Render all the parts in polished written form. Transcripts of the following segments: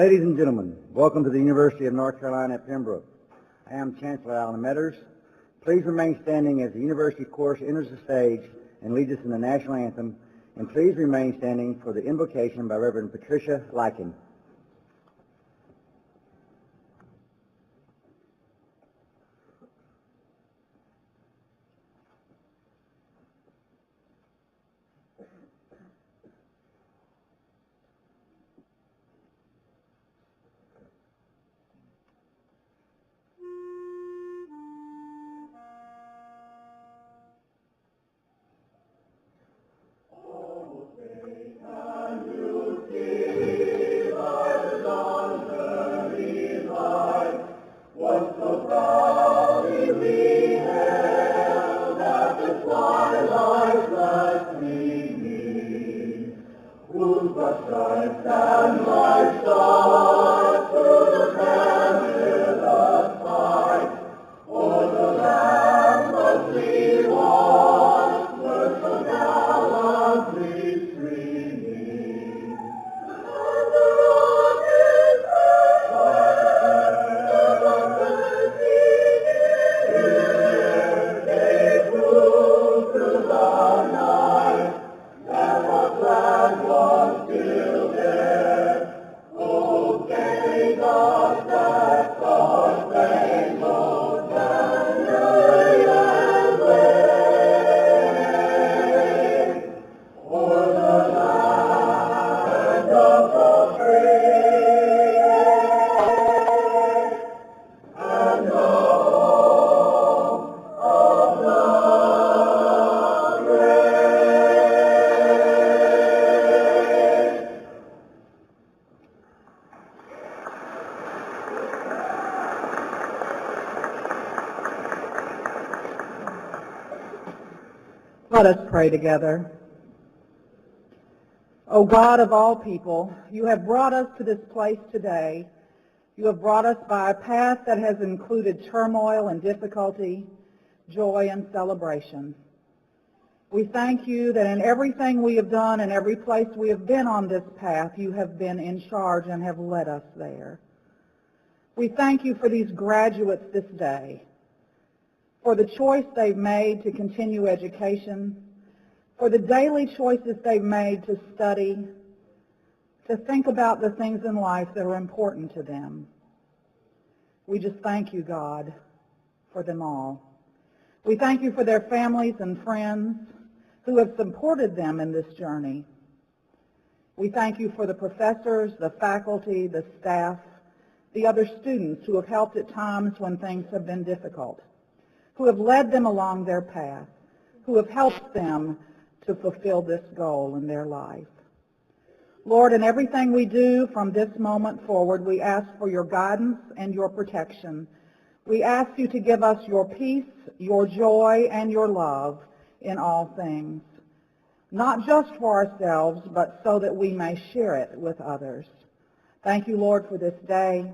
Ladies and gentlemen, welcome to the University of North Carolina at Pembroke. I am Chancellor Alan Metters. Please remain standing as the University Chorus enters the stage and leads us in the national anthem, and please remain standing for the invocation by Reverend Patricia Lykin. Let us pray together. O God of all people, you have brought us to this place today. You have brought us by a path that has included turmoil and difficulty, joy and celebration. We thank you that in everything we have done and every place we have been on this path, you have been in charge and have led us there. We thank you for these graduates this day, for the choice they've made to continue education, for the daily choices they've made to study, to think about the things in life that are important to them. We just thank you, God, for them all. We thank you for their families and friends who have supported them in this journey. We thank you for the professors, the faculty, the staff, the other students who have helped at times when things have been difficult, who have led them along their path, who have helped them to fulfill this goal in their life. Lord, in everything we do from this moment forward, we ask for your guidance and your protection. We ask you to give us your peace, your joy, and your love in all things, not just for ourselves, but so that we may share it with others. Thank you, Lord, for this day.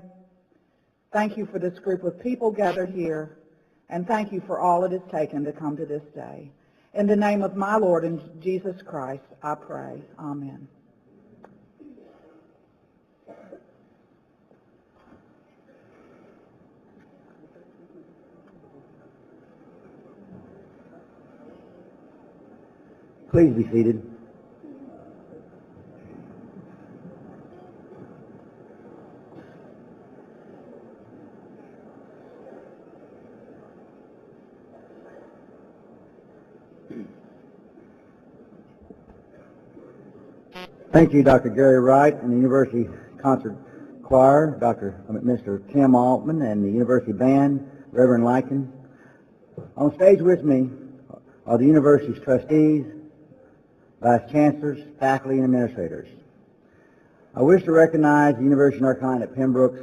Thank you for this group of people gathered here. And thank you for all it has taken to come to this day. In the name of my Lord and Jesus Christ, I pray. Amen. Please be seated. Thank you, Dr. Gary Wright and the University Concert Choir, Mr. Tim Altman and the University Band, Reverend Lykin. On stage with me are the university's trustees, vice chancellors, faculty, and administrators. I wish to recognize the University of North Carolina at Pembroke's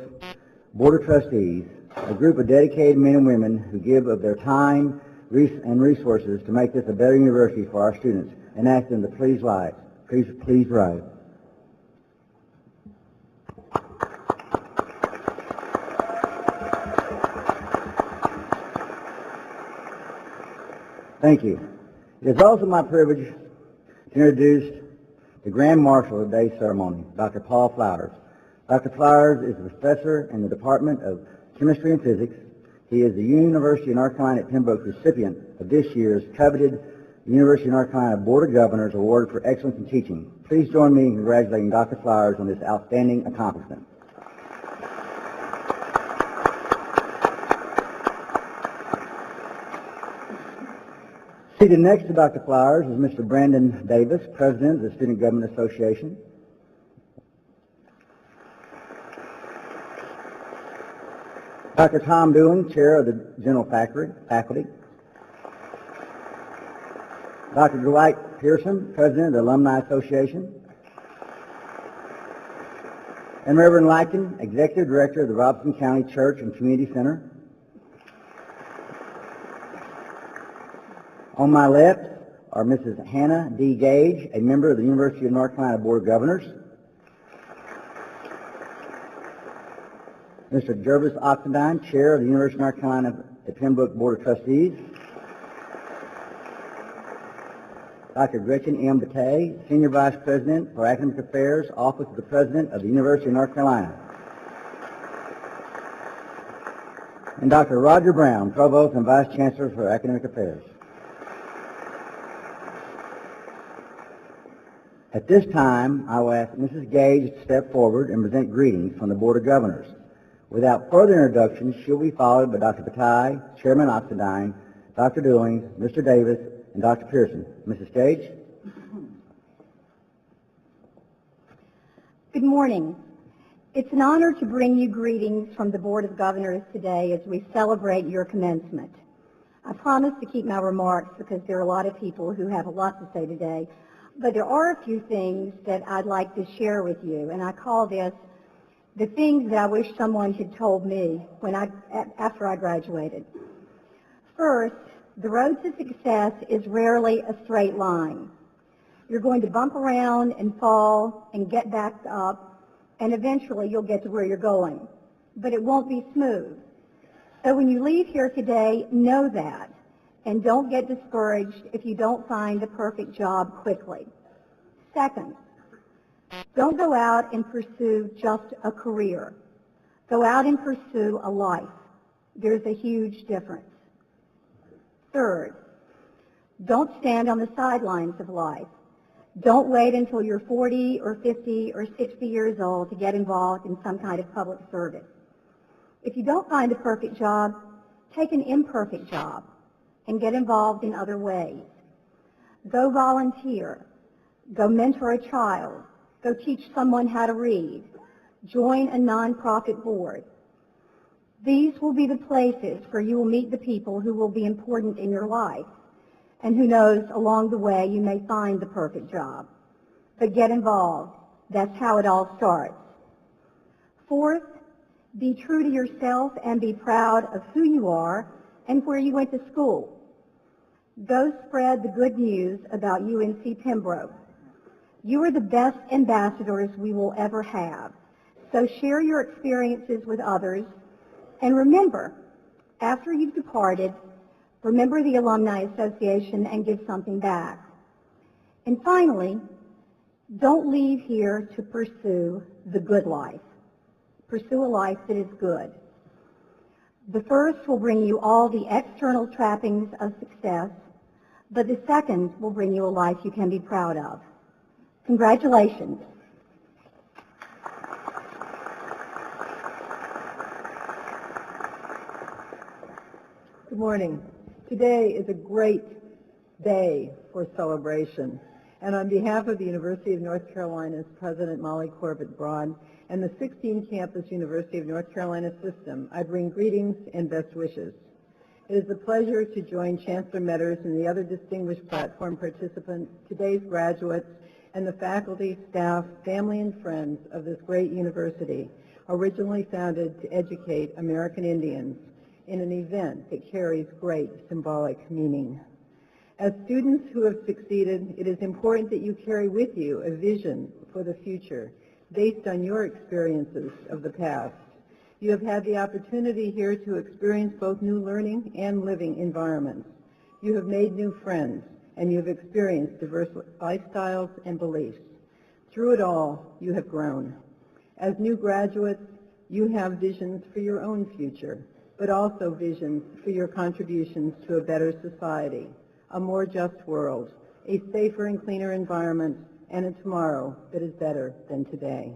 Board of Trustees, a group of dedicated men and women who give of their time and resources to make this a better university for our students, and ask them to please rise. Please rise. Thank you. It is also my privilege to introduce the Grand Marshal of today's ceremony, Dr. Paul Flowers. Dr. Flowers is a professor in the Department of Chemistry and Physics. He is the University of North Carolina at Pembroke recipient of this year's coveted University of North Carolina Board of Governors Award for Excellence in Teaching. Please join me in congratulating Dr. Flowers on this outstanding accomplishment. Seated next to Dr. Flowers is Mr. Brandon Davis, President of the Student Government Association. Dr. Tom Dooling, Chair of the General Faculty. Dr. Dwight Pearson, President of the Alumni Association. And Reverend Lykin, Executive Director of the Robeson County Church and Community Center. On my left are Mrs. Hannah D. Gage, a member of the University of North Carolina Board of Governors. Mr. Jervis Oxendine, Chair of the University of North Carolina at Pembroke Board of Trustees. Dr. Gretchen M. Batey, Senior Vice President for Academic Affairs, Office of the President of the University of North Carolina. And Dr. Roger Brown, Provost and Vice Chancellor for Academic Affairs. At this time, I will ask Mrs. Gage to step forward and present greetings from the Board of Governors. Without further introduction, she'll be followed by Dr. Batey, Chairman Oxendine, Dr. Dooling, Mr. Davis, and Dr. Pearson. Mrs. Gage? Good morning. It's an honor to bring you greetings from the Board of Governors today as we celebrate your commencement. I promise to keep my remarks because there are a lot of people who have a lot to say today, but there are a few things that I'd like to share with you, and I call this the things that I wish someone had told me after I graduated. First, the road to success is rarely a straight line. You're going to bump around and fall and get back up, and eventually you'll get to where you're going. But it won't be smooth. So when you leave here today, know that, and don't get discouraged if you don't find the perfect job quickly. Second, don't go out and pursue just a career. Go out and pursue a life. There's a huge difference. Third, don't stand on the sidelines of life. Don't wait until you're 40 or 50 or 60 years old to get involved in some kind of public service. If you don't find the perfect job, take an imperfect job and get involved in other ways. Go volunteer. Go mentor a child. Go teach someone how to read. Join a nonprofit board. These will be the places where you will meet the people who will be important in your life. And who knows, along the way you may find the perfect job. But get involved. That's how it all starts. Fourth, be true to yourself and be proud of who you are and where you went to school. Go spread the good news about UNC Pembroke. You are the best ambassadors we will ever have. So share your experiences with others. And remember, after you've departed, remember the Alumni Association and give something back. And finally, don't leave here to pursue the good life. Pursue a life that is good. The first will bring you all the external trappings of success, but the second will bring you a life you can be proud of. Congratulations. Good morning. Today is a great day for celebration. And on behalf of the University of North Carolina's President Molly Corbett Braun and the 16-campus University of North Carolina system, I bring greetings and best wishes. It is a pleasure to join Chancellor Metters and the other distinguished platform participants, today's graduates, and the faculty, staff, family, and friends of this great university, originally founded to educate American Indians in an event that carries great symbolic meaning. As students who have succeeded, it is important that you carry with you a vision for the future based on your experiences of the past. You have had the opportunity here to experience both new learning and living environments. You have made new friends, and you have experienced diverse lifestyles and beliefs. Through it all, you have grown. As new graduates, you have visions for your own future, but also visions for your contributions to a better society, a more just world, a safer and cleaner environment, and a tomorrow that is better than today.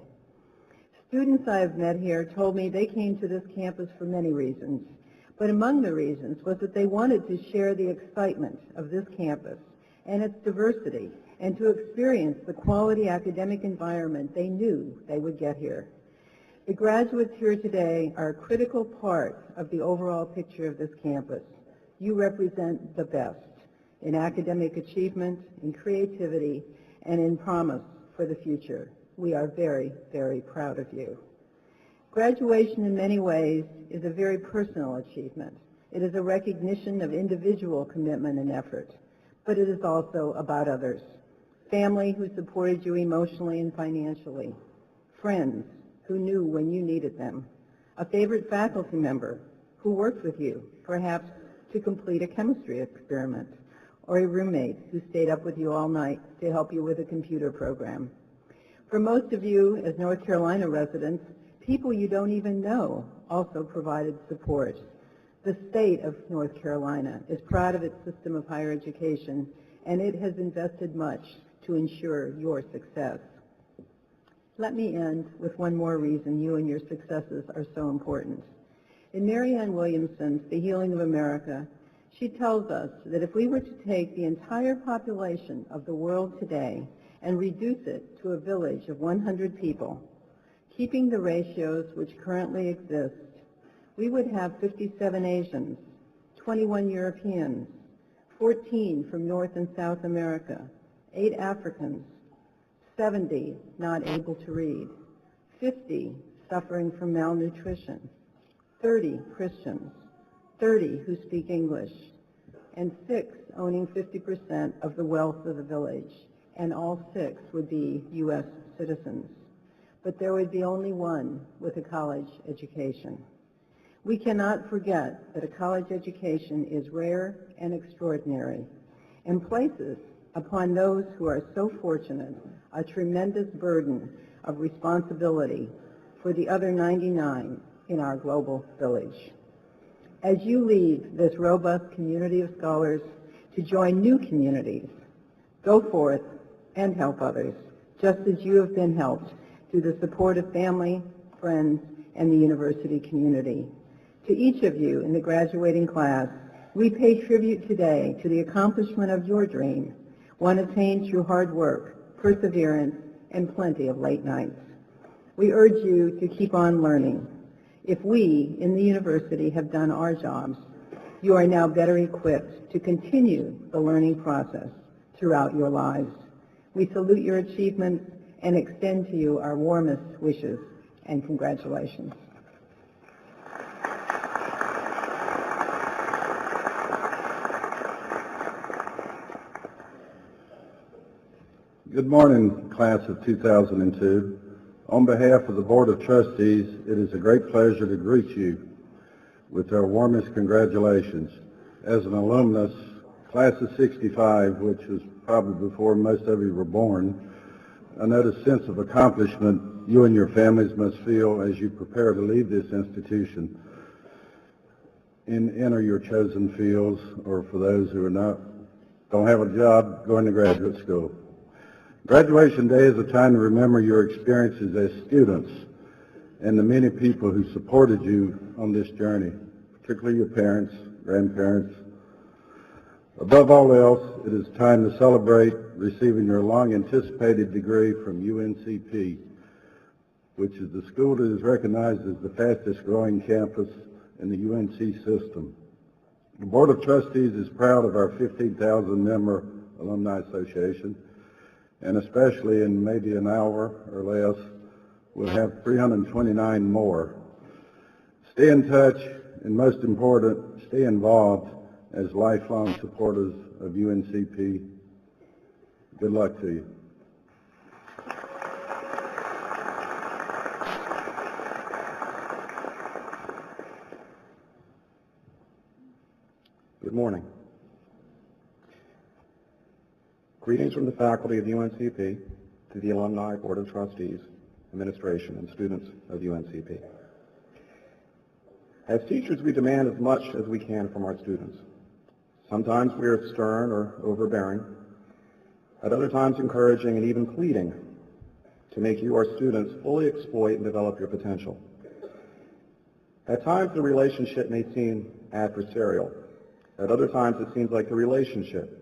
Students I have met here told me they came to this campus for many reasons, but among the reasons was that they wanted to share the excitement of this campus and its diversity and to experience the quality academic environment they knew they would get here. The graduates here today are a critical part of the overall picture of this campus. You represent the best in academic achievement, in creativity, and in promise for the future. We are very, very proud of you. Graduation in many ways is a very personal achievement. It is a recognition of individual commitment and effort, but it is also about others. Family who supported you emotionally and financially, friends who knew when you needed them, a favorite faculty member who worked with you, perhaps to complete a chemistry experiment, or a roommate who stayed up with you all night to help you with a computer program. For most of you, as North Carolina residents, people you don't even know also provided support. The state of North Carolina is proud of its system of higher education, and it has invested much to ensure your success. Let me end with one more reason you and your successes are so important. In Marianne Williamson's The Healing of America, she tells us that if we were to take the entire population of the world today and reduce it to a village of 100 people, keeping the ratios which currently exist, we would have 57 Asians, 21 Europeans, 14 from North and South America, 8 Africans, 70 not able to read, 50 suffering from malnutrition, 30 Christians, 30 who speak English, and 6 owning 50% of the wealth of the village, and all 6 would be U.S. citizens. But there would be only one with a college education. We cannot forget that a college education is rare and extraordinary, and places upon those who are so fortunate a tremendous burden of responsibility for the other 99 in our global village. As you lead this robust community of scholars to join new communities, go forth and help others, just as you have been helped through the support of family, friends, and the university community. To each of you in the graduating class, we pay tribute today to the accomplishment of your dream, one attained through hard work, perseverance, and plenty of late nights. We urge you to keep on learning. If we in the university have done our jobs, you are now better equipped to continue the learning process throughout your lives. We salute your achievements and extend to you our warmest wishes and congratulations. Good morning, class of 2002. On behalf of the Board of Trustees, it is a great pleasure to greet you with our warmest congratulations. As an alumnus, class of 65, which was probably before most of you were born, I know the sense of accomplishment you and your families must feel as you prepare to leave this institution and enter your chosen fields, or for those who don't have a job, going to graduate school. Graduation Day is a time to remember your experiences as students and the many people who supported you on this journey, particularly your parents, grandparents. Above all else, it is time to celebrate receiving your long-anticipated degree from UNCP, which is the school that is recognized as the fastest-growing campus in the UNC system. The Board of Trustees is proud of our 15,000-member Alumni Association, and especially in maybe an hour or less, we'll have 329 more. Stay in touch, and most important, stay involved as lifelong supporters of UNCP. Good luck to you. Good morning. Greetings from the faculty of UNCP to the Alumni Board of Trustees administration, and students of UNCP. As teachers, we demand as much as we can from our students. Sometimes we are stern or overbearing, at other times encouraging and even pleading to make you, our students, fully exploit and develop your potential. At times the relationship may seem adversarial. At other times it seems like the relationship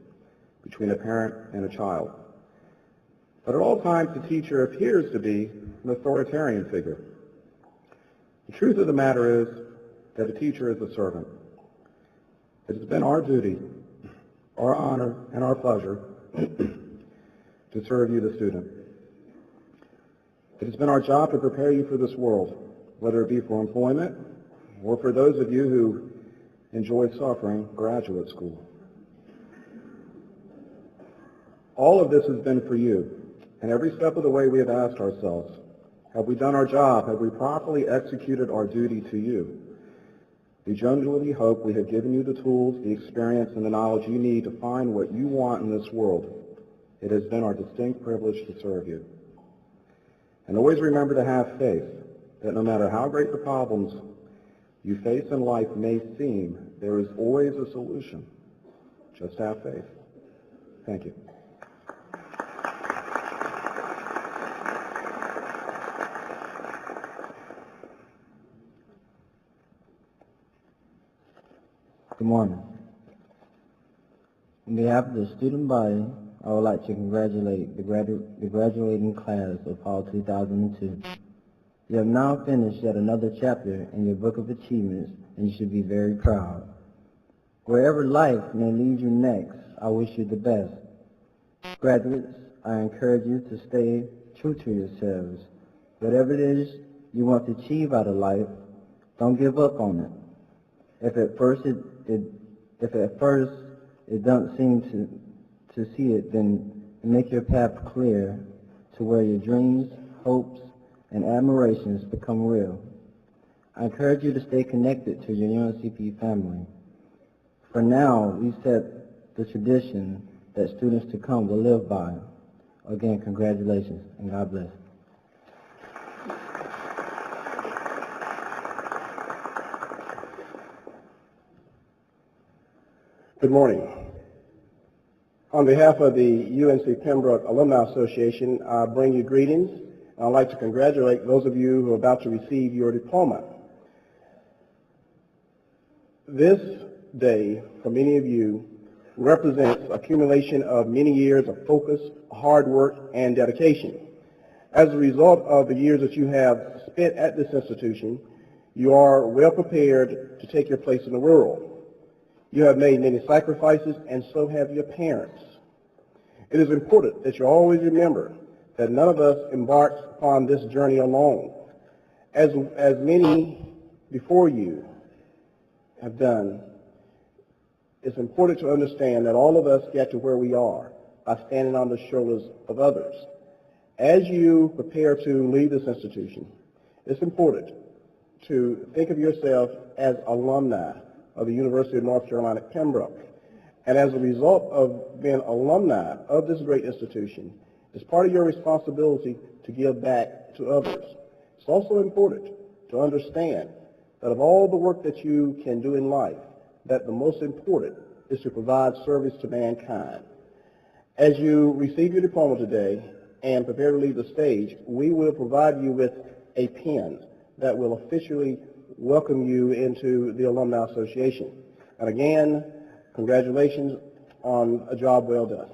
between a parent and a child. But at all times the teacher appears to be an authoritarian figure. The truth of the matter is that a teacher is a servant. It has been our duty, our honor, and our pleasure to serve you, the student. It has been our job to prepare you for this world, whether it be for employment or for those of you who enjoy suffering, graduate school. All of this has been for you, and every step of the way we have asked ourselves, have we done our job? Have we properly executed our duty to you? We genuinely hope we have given you the tools, the experience, and the knowledge you need to find what you want in this world. It has been our distinct privilege to serve you. And always remember to have faith that no matter how great the problems you face in life may seem, there is always a solution. Just have faith. Thank you. Good morning. On behalf of the student body, I would like to congratulate the graduating class of fall 2002. You have now finished yet another chapter in your book of achievements, and you should be very proud. Wherever life may lead you next, I wish you the best. Graduates, I encourage you to stay true to yourselves. Whatever it is you want to achieve out of life, don't give up on it. If at first it doesn't seem to see it, then make your path clear to where your dreams, hopes, and admirations become real. I encourage you to stay connected to your UNCP family. For now, we set the tradition that students to come will live by. Again, congratulations, and God bless. Good morning. On behalf of the UNC Pembroke Alumni Association, I bring you greetings. I'd like to congratulate those of you who are about to receive your diploma. This day, for many of you, represents accumulation of many years of focus, hard work, and dedication. As a result of the years that you have spent at this institution, you are well prepared to take your place in the world. You have made many sacrifices, and so have your parents. It is important that you always remember that none of us embarks upon this journey alone. As many before you have done, it's important to understand that all of us get to where we are by standing on the shoulders of others. As you prepare to leave this institution, it's important to think of yourself as alumni of the University of North Carolina at Pembroke. And as a result of being alumni of this great institution, it's part of your responsibility to give back to others. It's also important to understand that of all the work that you can do in life, that the most important is to provide service to mankind. As you receive your diploma today and prepare to leave the stage, we will provide you with a pin that will officially welcome you into the Alumni Association. And again, congratulations on a job well done.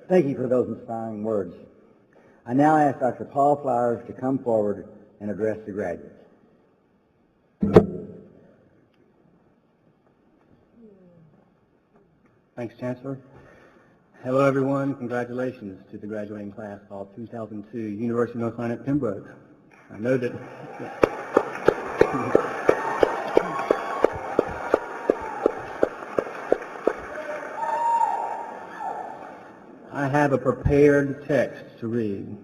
Thank you for those inspiring words. I now ask Dr. Paul Flowers to come forward and address the graduates. Thanks, Chancellor. Hello, everyone. Congratulations to the graduating class of 2002, University of North Carolina at Pembroke. I know that... I have a prepared text to read.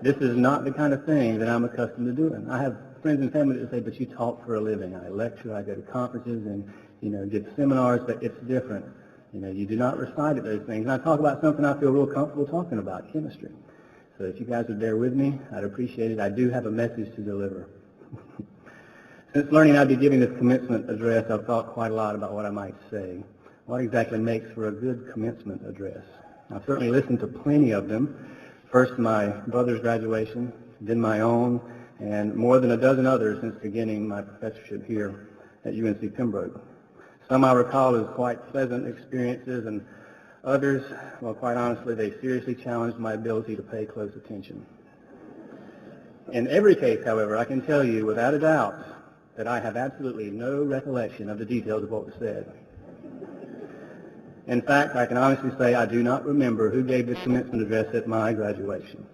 This is not the kind of thing that I'm accustomed to doing. I have friends and family that say, but you talk for a living. I lecture, I go to conferences, and give seminars, but it's different. You do not recite at those things. And I talk about something I feel real comfortable talking about, chemistry. So if you guys would bear with me, I'd appreciate it. I do have a message to deliver. Since learning I'd be giving this commencement address, I've thought quite a lot about what I might say. What exactly makes for a good commencement address? I've certainly listened to plenty of them. First my brother's graduation, then my own, and more than a dozen others since beginning my professorship here at UNC Pembroke. Some I recall as quite pleasant experiences, and others, well, quite honestly, they seriously challenged my ability to pay close attention. In every case, however, I can tell you without a doubt that I have absolutely no recollection of the details of what was said. In fact, I can honestly say I do not remember who gave this commencement address at my graduation.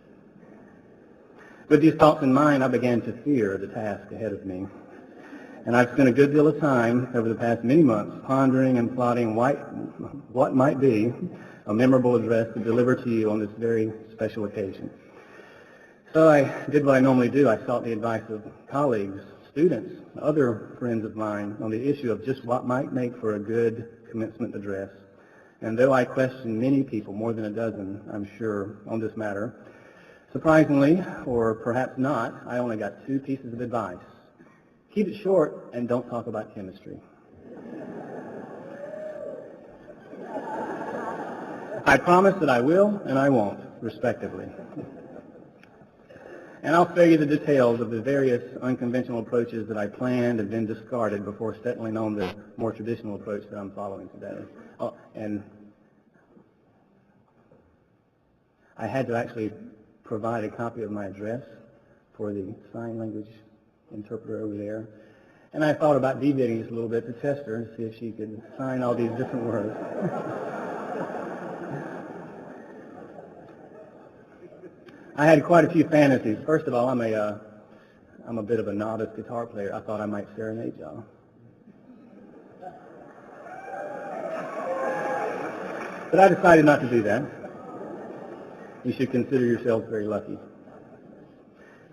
With these thoughts in mind, I began to fear the task ahead of me. And I've spent a good deal of time over the past many months pondering and plotting what might be a memorable address to deliver to you on this very special occasion. So I did what I normally do. I sought the advice of colleagues, students, other friends of mine on the issue of just what might make for a good commencement address. And though I questioned many people, more than a dozen, I'm sure, on this matter, surprisingly, or perhaps not, I only got two pieces of advice. Keep it short and don't talk about chemistry. I promise that I will and I won't, respectively. And I'll spare you the details of the various unconventional approaches that I planned and then discarded before settling on the more traditional approach that I'm following today. Oh, and I had to actually provide a copy of my address for the sign language interpreter over there. And I thought about deviating just a little bit to test her and see if she could sign all these different words. I had quite a few fantasies. First of all, I'm a bit of a novice guitar player. I thought I might serenade y'all. But I decided not to do that. You should consider yourselves very lucky.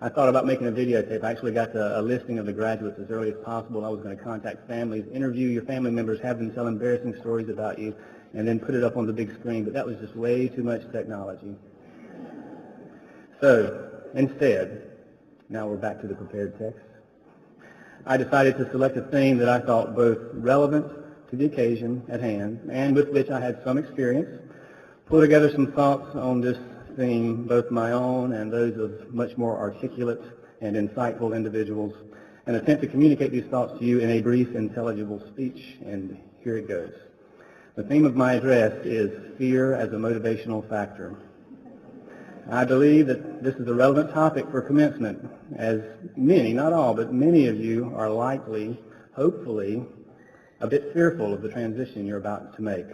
I thought about making a videotape. I actually got a listing of the graduates as early as possible. I was going to contact families, interview your family members, have them tell embarrassing stories about you, and then put it up on the big screen. But that was just way too much technology. So, instead, now we're back to the prepared text, I decided to select a theme that I thought both relevant to the occasion at hand and with which I had some experience, pull together some thoughts on this theme, both my own and those of much more articulate and insightful individuals, and attempt to communicate these thoughts to you in a brief, intelligible speech, and here it goes. The theme of my address is fear as a motivational factor. I believe that this is a relevant topic for commencement, as many, not all, but many of you are likely, hopefully, a bit fearful of the transition you're about to make.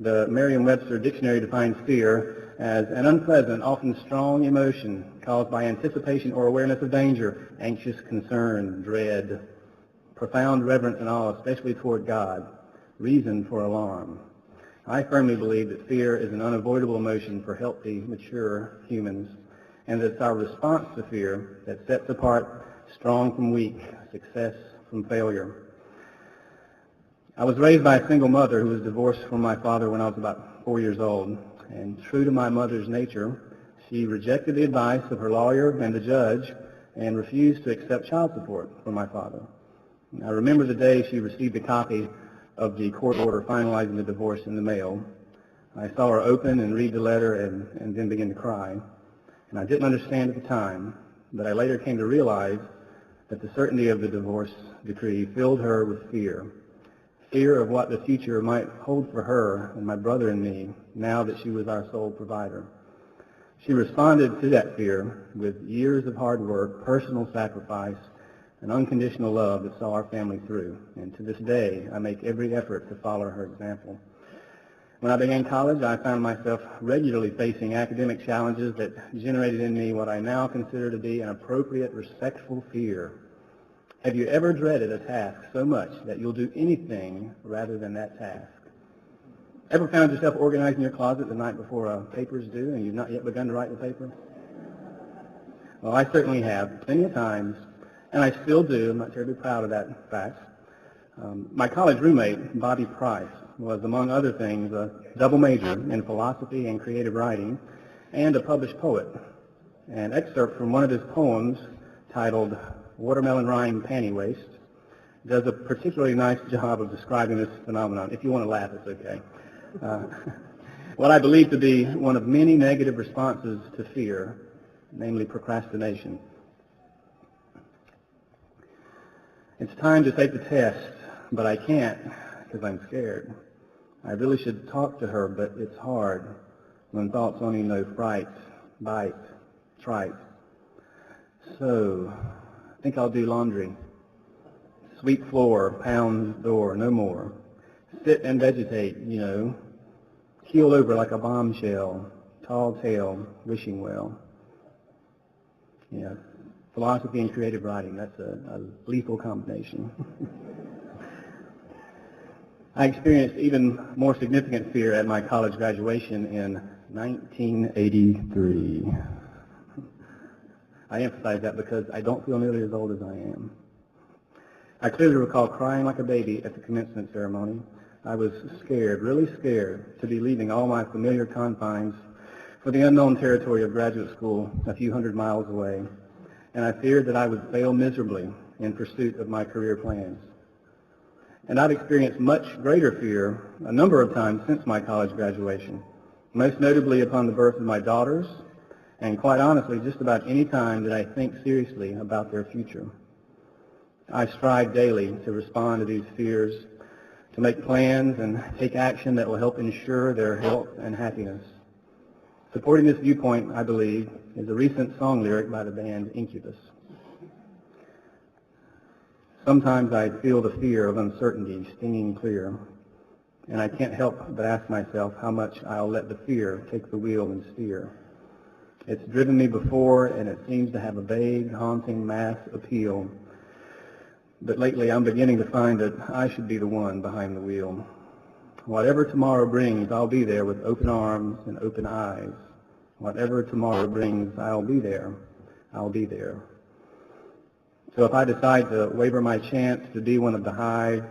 The Merriam-Webster dictionary defines fear as an unpleasant, often strong emotion caused by anticipation or awareness of danger, anxious concern, dread, profound reverence and awe, especially toward God, reason for alarm. I firmly believe that fear is an unavoidable emotion for healthy, mature humans, and that it's our response to fear that sets apart strong from weak, success from failure. I was raised by a single mother who was divorced from my father when I was about 4 years old, and true to my mother's nature, she rejected the advice of her lawyer and the judge and refused to accept child support from my father. I remember the day she received a copy of the court order finalizing the divorce in the mail. I saw her open and read the letter and then begin to cry. And I didn't understand at the time, but I later came to realize that the certainty of the divorce decree filled her with fear. Fear of what the future might hold for her and my brother and me, now that she was our sole provider. She responded to that fear with years of hard work, personal sacrifice, and unconditional love that saw our family through. And to this day, I make every effort to follow her example. When I began college, I found myself regularly facing academic challenges that generated in me what I now consider to be an appropriate, respectful fear. Have you ever dreaded a task so much that you'll do anything rather than that task? Ever found yourself organizing your closet the night before a paper's due and you've not yet begun to write the paper? Well, I certainly have, plenty of times, and I still do. I'm not terribly proud of that fact. My college roommate, Bobby Price, was, among other things, a double major in philosophy and creative writing and a published poet. An excerpt from one of his poems, titled Watermelon Rind Panty Waste, does a particularly nice job of describing this phenomenon. If you want to laugh, it's okay. What I believe to be one of many negative responses to fear, namely procrastination. It's time to take the test, but I can't because I'm scared. I really should talk to her, but it's hard when thoughts only know fright, bite, trite. So, I think I'll do laundry. Sweep floor, pound door, no more. Sit and vegetate, you know. Keel over like a bombshell, tall tale, wishing well. Yeah, philosophy and creative writing, that's a lethal combination. I experienced even more significant fear at my college graduation in 1983. I emphasize that because I don't feel nearly as old as I am. I clearly recall crying like a baby at the commencement ceremony. I was scared, really scared, to be leaving all my familiar confines for the unknown territory of graduate school a few hundred miles away, and I feared that I would fail miserably in pursuit of my career plans. And I've experienced much greater fear a number of times since my college graduation, most notably upon the birth of my daughters, and quite honestly, just about any time that I think seriously about their future. I strive daily to respond to these fears, to make plans and take action that will help ensure their health and happiness. Supporting this viewpoint, I believe, is a recent song lyric by the band Incubus. Sometimes I feel the fear of uncertainty stinging clear, and I can't help but ask myself how much I'll let the fear take the wheel and steer. It's driven me before, and it seems to have a vague, haunting mass appeal. But lately I'm beginning to find that I should be the one behind the wheel. Whatever tomorrow brings, I'll be there with open arms and open eyes. Whatever tomorrow brings, I'll be there. I'll be there. So if I decide to waver my chance to be one of the hive,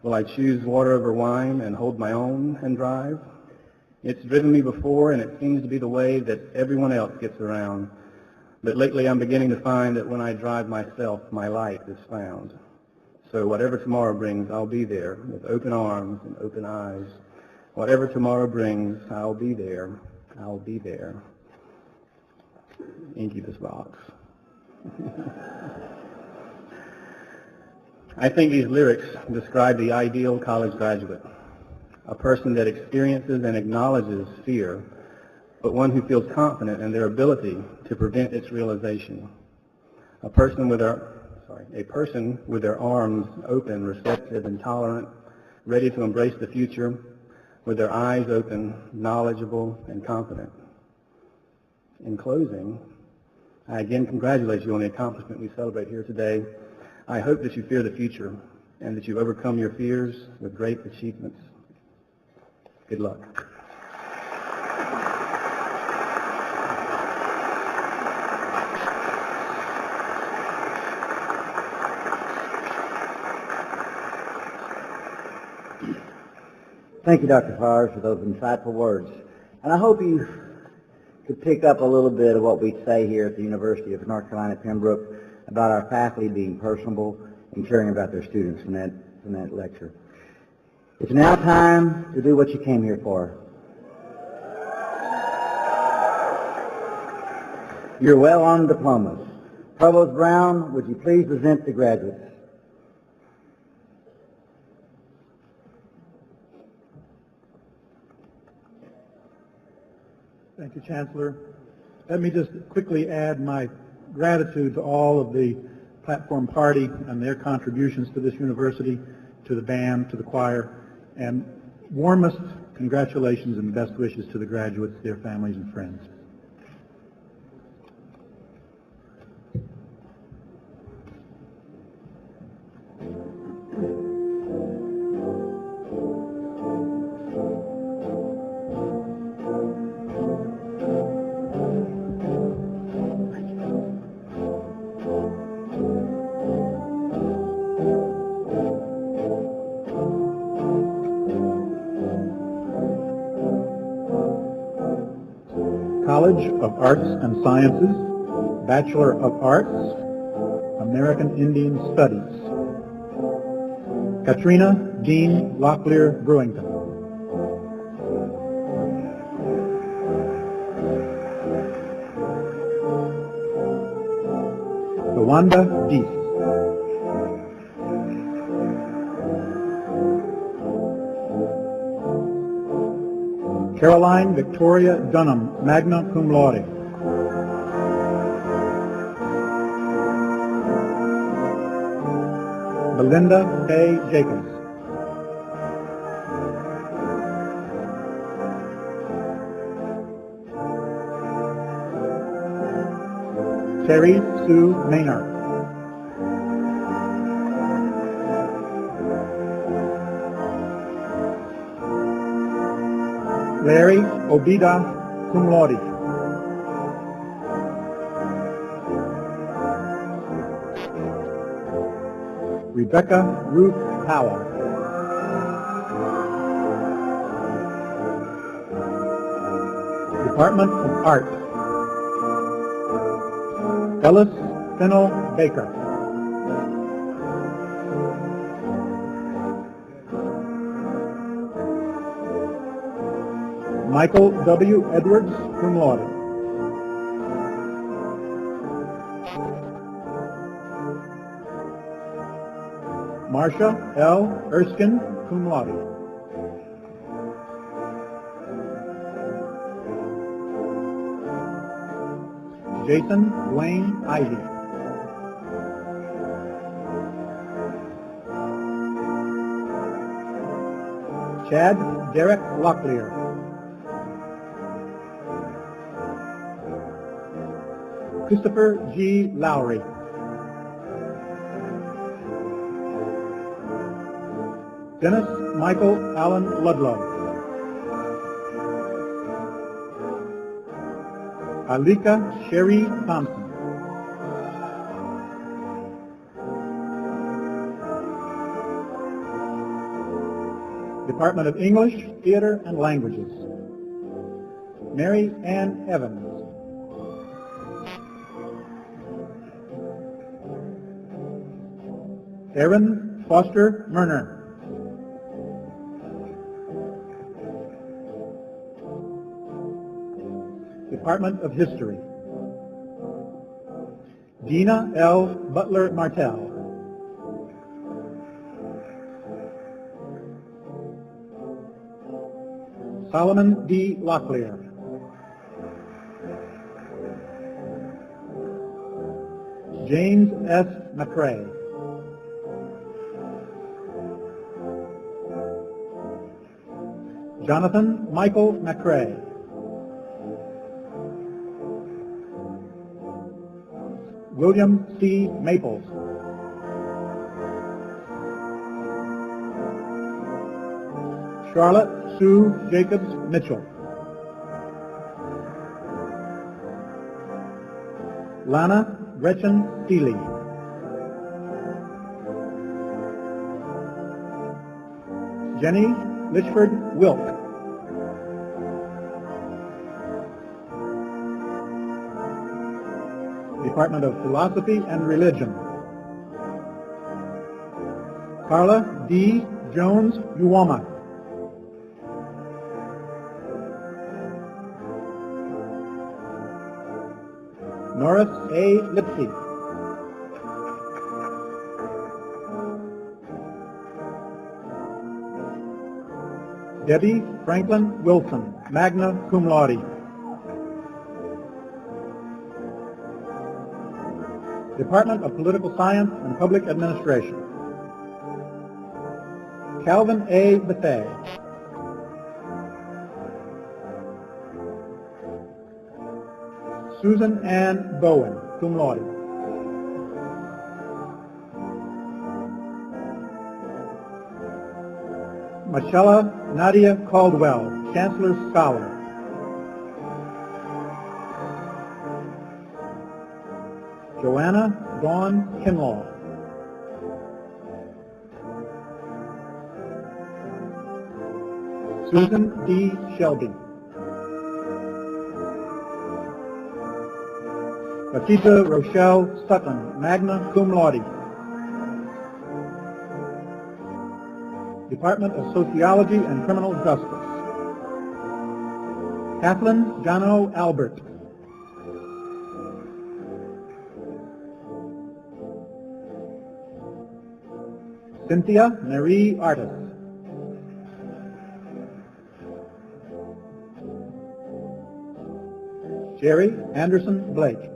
will I choose water over wine and hold my own and drive? It's driven me before, and it seems to be the way that everyone else gets around. But lately I'm beginning to find that when I drive myself, my light is found. So whatever tomorrow brings, I'll be there with open arms and open eyes. Whatever tomorrow brings, I'll be there. I'll be there. Incubus rocks. I think these lyrics describe the ideal college graduate, a person that experiences and acknowledges fear, but one who feels confident in their ability to prevent its realization. A person with their arms open, receptive, and tolerant, ready to embrace the future, with their eyes open, knowledgeable, and confident. In closing, I again congratulate you on the accomplishment we celebrate here today. I hope that you fear the future and that you overcome your fears with great achievements. Good luck. Thank you, Dr. Flowers, for those insightful words. And I hope you could pick up a little bit of what we say here at the University of North Carolina at Pembroke about our faculty being personable and caring about their students from that lecture. It's now time to do what you came here for. Your well-earned diplomas. Provost Brown, would you please present the graduates? Thank you, Chancellor. Let me just quickly add my gratitude to all of the platform party and their contributions to this university, to the band, to the choir, and warmest congratulations and best wishes to the graduates, their families, and friends. College of Arts and Sciences, Bachelor of Arts, American Indian Studies. Katrina Dean Locklear Brewington. Wanda Deese. Caroline Victoria Dunham, magna cum laude. Belinda K. Jacobs. Terry Sue Maynard. Larry Obida, cum laude. Rebecca Ruth Powell. Department of Art. Ellis Fennell Baker. Michael W. Edwards, cum laude. Marcia L. Erskine, cum laude. Jason Wayne Ivy. Chad Derek Locklear. Christopher G. Lowry. Dennis Michael Allen Ludlow. Alika Sherry Thompson. Department of English, Theater, and Languages. Mary Ann Evans. Aaron Foster Murner. Department of History. Dina L. Butler Martell. Solomon D. Locklear. James S. McCrae. Jonathan Michael McCrae. William C. Maples. Charlotte Sue Jacobs Mitchell. Lana Gretchen Seeley. Jenny Litchford Wilk. Department of Philosophy and Religion. Carla D. Jones Uwama. Norris A. Lipsy. Debbie Franklin Wilson, magna cum laude. Department of Political Science and Public Administration. Calvin A. Bethay. Susan Ann Bowen, cum laude. Michelle Nadia Caldwell, Chancellor's Scholar. Joanna Dawn Kinlaw. Susan D. Shelby. Rashida Rochelle Sutton, magna cum laude. Department of Sociology and Criminal Justice. Kathleen Jano Albert. Cynthia Marie Artis. Jerry Anderson Blake.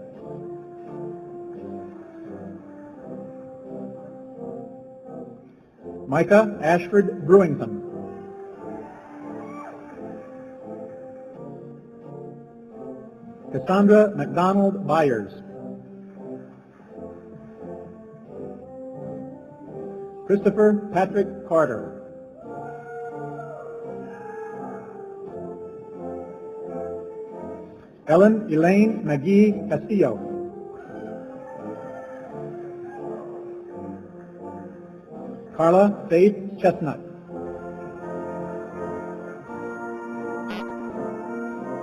Micah Ashford Brewington. Cassandra McDonald Byers. Christopher Patrick Carter. Ellen Elaine McGee Castillo. Carla Faith Chestnut.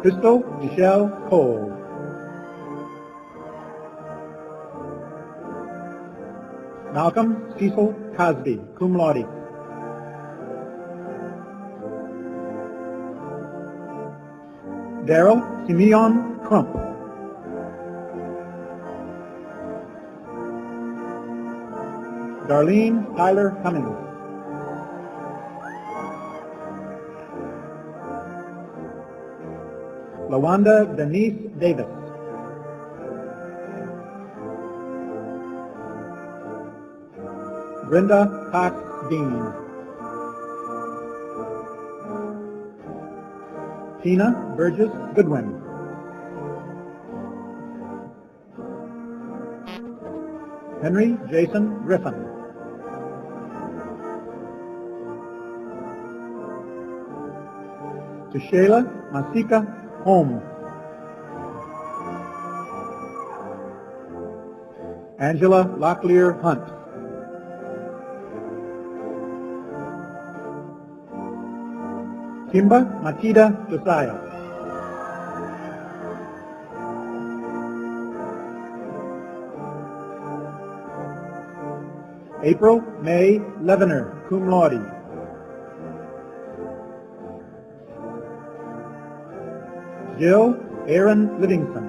Crystal Michelle Cole. Malcolm Cecil Cosby, cum laude. Daryl Simeon Crump. Darlene Tyler Cummings. Lawanda Denise Davis. Brenda Cox Dean. Tina Burgess Goodwin. Henry Jason Griffin. To Shayla Masika Holm. Angela Locklear Hunt. Kimba Matida Josiah. April May Levener, cum laude. Jill Aaron Livingston.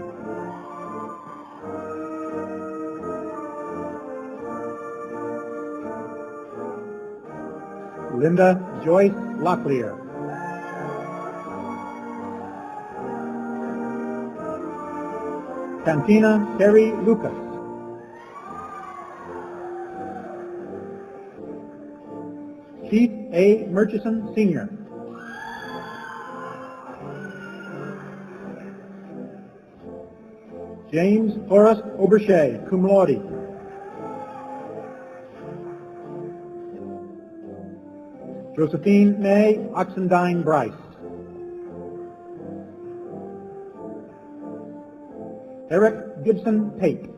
Linda Joyce Locklear. Cantina Terry Lucas. Keith A. Murchison, Sr. James Forrest Obershea, cum laude. Josephine May Oxendine Bryce. Eric Gibson Tate.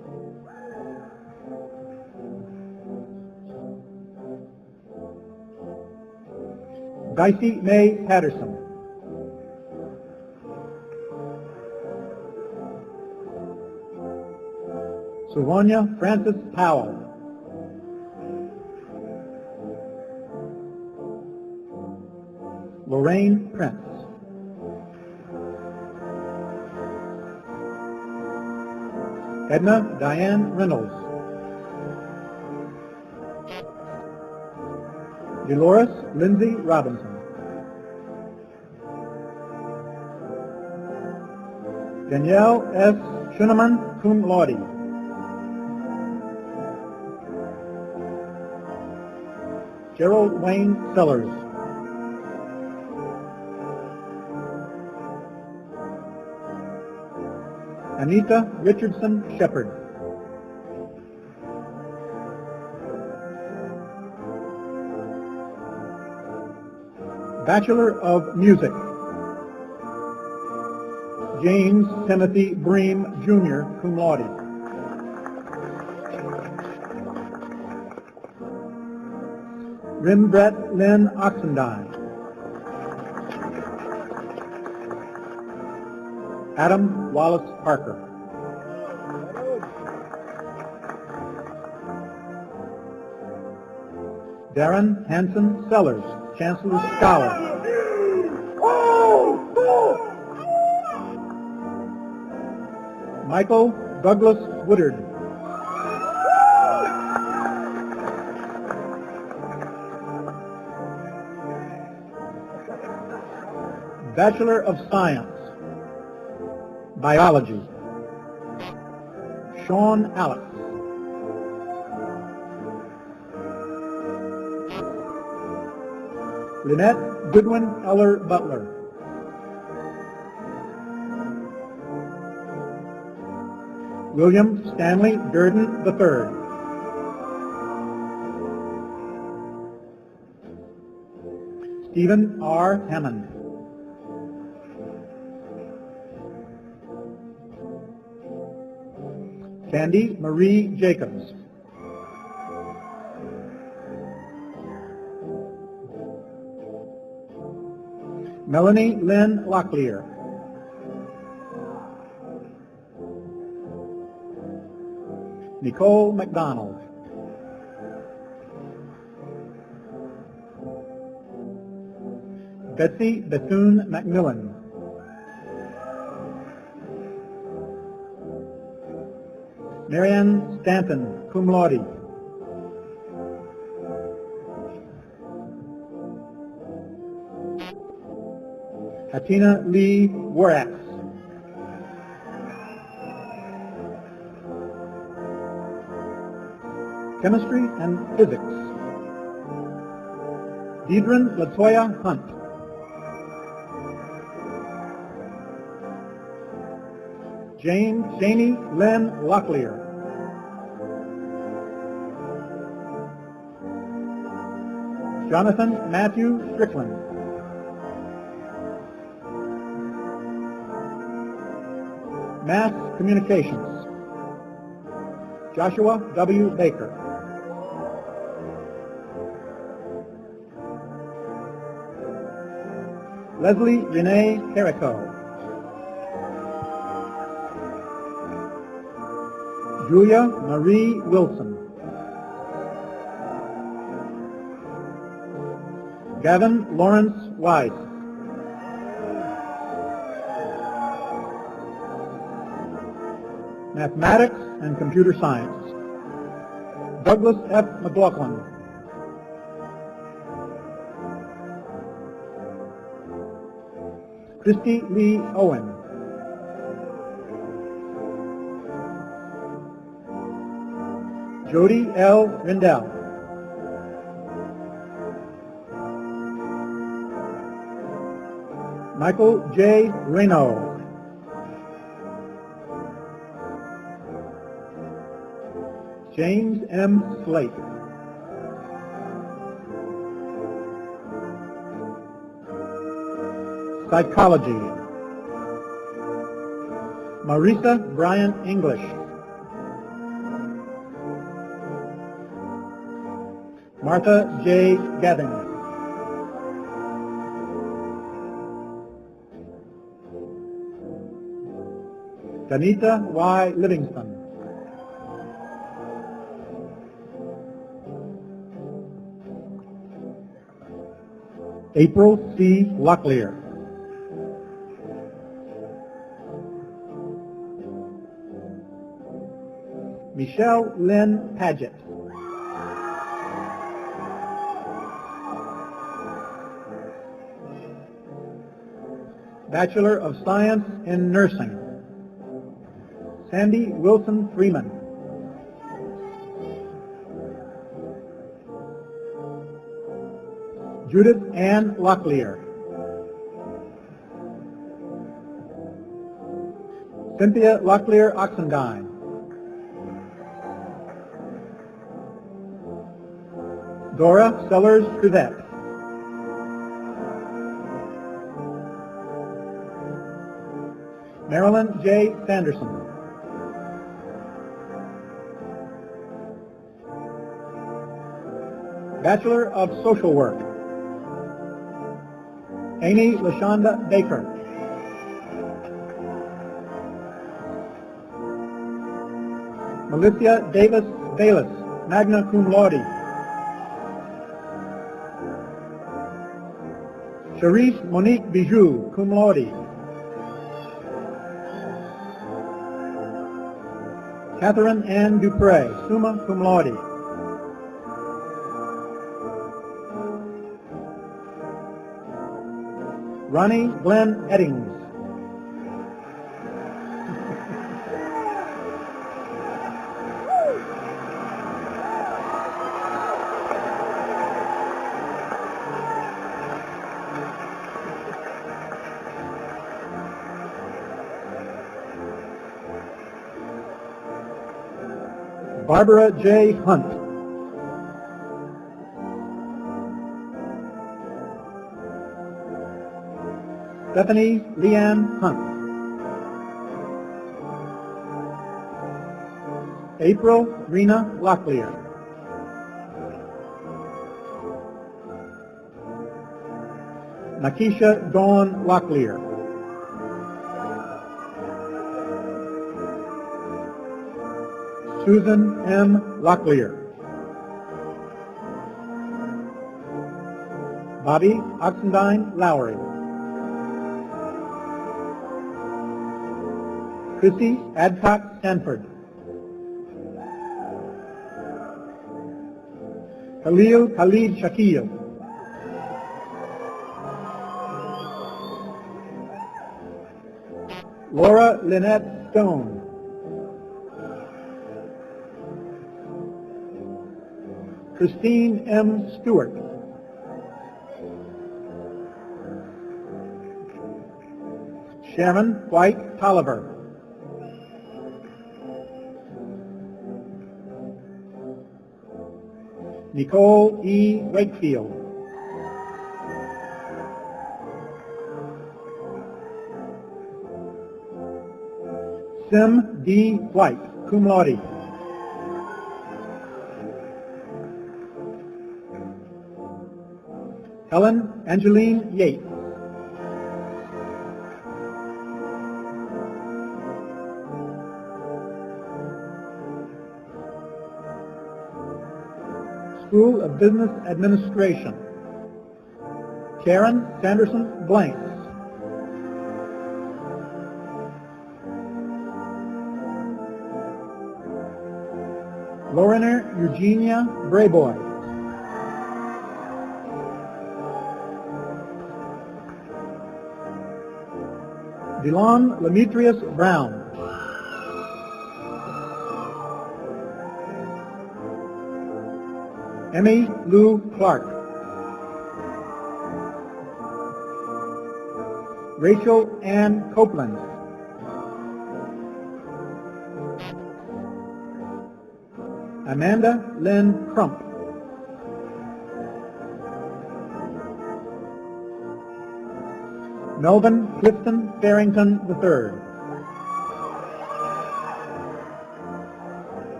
Dicey May Patterson. Savonia Francis Powell. Lorraine Prince. Edna Diane Reynolds. Dolores Lindsay Robinson. Danielle S. Schuneman, cum laude. Gerald Wayne Sellers. Anita Richardson Shepard. Bachelor of Music. James Timothy Bream, Jr., cum laude. Rimbrett Lynn Oxendine. Adam Wallace Parker. Darren Hanson Sellers, Chancellor's Scholar. Michael Douglas Woodard. Bachelor of Science, Biology, Sean Alex. Lynette Goodwin Eller Butler. William Stanley Durden III. Stephen R. Hammond. Candy Marie Jacobs. Melanie Lynn Locklear. Nicole McDonald. Betsy Bethune McMillan. Marianne Stanton, cum laude. Hatina Lee Warax. Chemistry and Physics. Deidre Latoya Hunt. Janie Lynn Locklear. Jonathan Matthew Strickland. Mass Communications. Joshua W. Baker. Leslie Renee Carrico. Julia Marie Wilson. Gavin Lawrence Weiss. Mathematics and Computer Science. Douglas F. McLaughlin. Christy Lee Owen. Jody L. Rindell. Michael J. Reno. James M. Slate. Psychology. Marisa Bryant English. Martha J. Gavin. Danita Y. Livingston. April C. Locklear. Michelle Lynn Paget. Bachelor of Science in Nursing. Sandy Wilson Freeman. Judith Ann Locklear. Cynthia Locklear Oxendine. Dora Sellers Crivette. Marilyn J. Sanderson. Bachelor of Social Work. Amy LaShonda Baker. Alicia Davis Bayless, magna cum laude. Charisse Monique Bijou, cum laude. Catherine Ann Dupre, summa cum laude. Ronnie Glenn Eddings. Barbara J. Hunt. Stephanie Leanne Hunt. April Rena Locklear. Nakisha Dawn Locklear. Susan M. Locklear. Bobby Oxendine Lowry. Chrissy Adcock Stanford. Khalil Khalid Shakil. Laura Lynette Stone. Christine M. Stewart. Sharon White Tolliver. Nicole E. Wakefield. Sim D. White, cum laude. Helen Angeline Yates. School of Business Administration. Karen Sanderson Blanks. Lorena Eugenia Brayboy. Delon Lemetrius Brown. Emmy Lou Clark. Rachel Ann Copeland. Amanda Lynn Crump. Melvin Clifton Farrington III.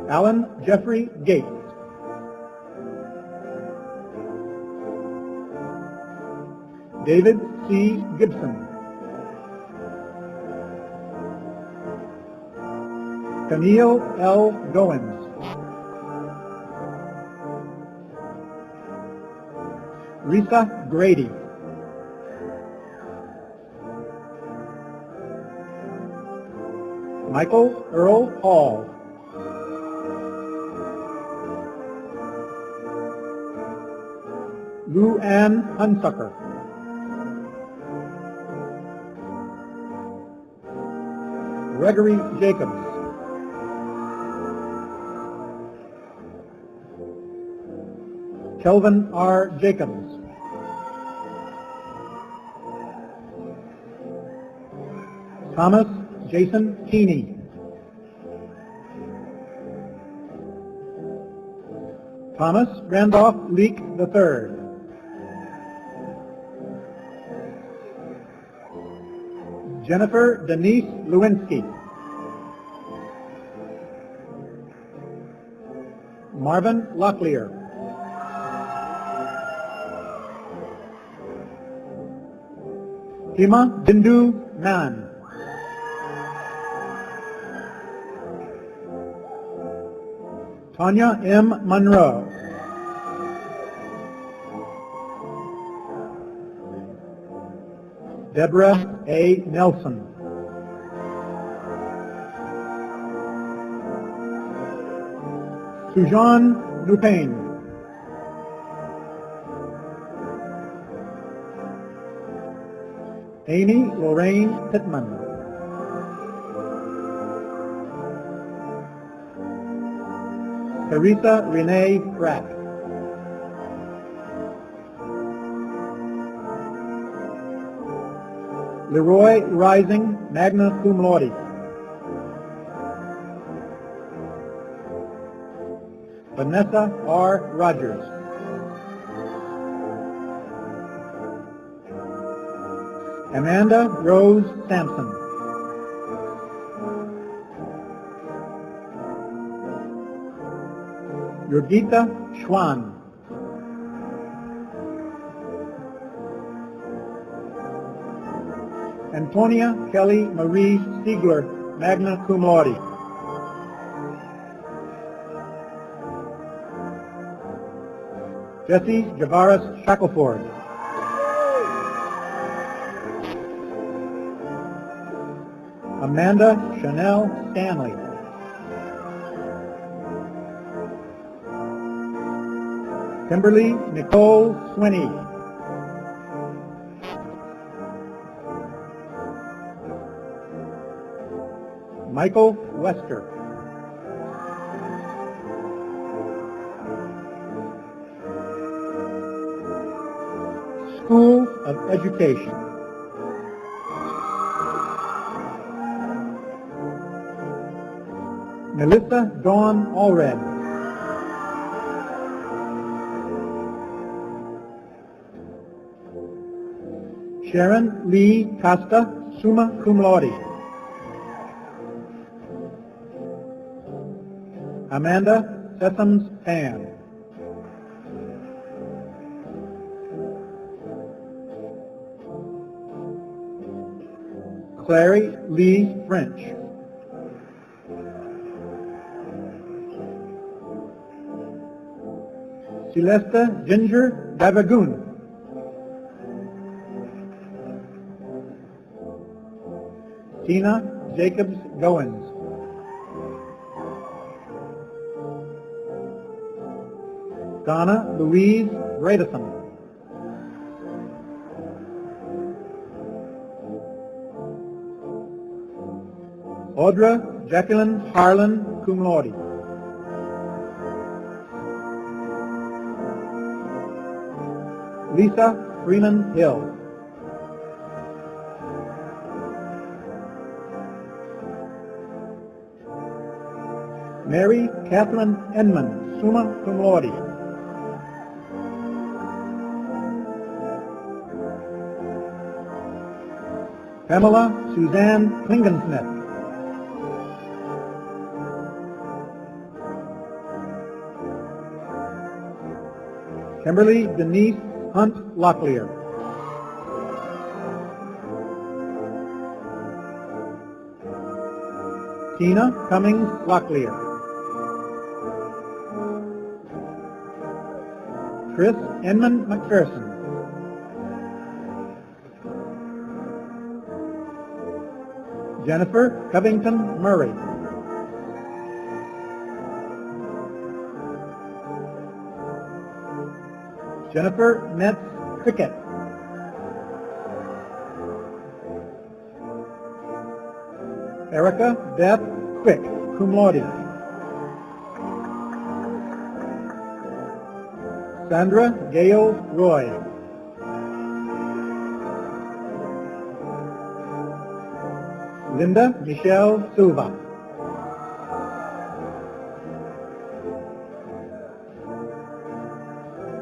Alan Jeffrey Gates. David C. Gibson. Camille L. Goins. Risa Grady. Michael Earl Hall. Lou Ann Hunsucker. Gregory Jacobs. Kelvin R. Jacobs. Thomas Jason Keeney. Thomas Randolph Leake III. Jennifer Denise Lewinsky. Marvin Locklear. Hima Bindu Man. Tanya M. Monroe. Deborah A. Nelson. Sujan Nupain. Amy Lorraine Pittman. Teresa Renee Pratt. Leroy Rising, magna cum laude. Vanessa R. Rogers. Amanda Rose Sampson. Yurgita Schwan. Antonia Kelly Marie Stiegler, magna cum laude. Jesse Javaris Shackelford. Amanda Chanel Stanley. Kimberly Nicole Swinney. Michael Wester. School of Education. Melissa Dawn Allred. Sharon Lee Costa, summa cum laude. Amanda Sessoms Pan. Clary Lee French. Celesta Ginger Davagoon. Tina Jacobs Goins. Donna Louise Bradison. Audra Jacqueline Harlan, cum laude. Lisa Freeman Hill. Mary Catherine Enman, summa cum laude. Pamela Suzanne Klingensmith. Kimberly Denise Hunt Locklear. Tina Cummings Locklear. Chris Enman McPherson. Jennifer Covington Murray. Jennifer Metz Cricket. Erica Beth Quick, cum laude. Sandra Gail Roy. Linda Michelle Silva.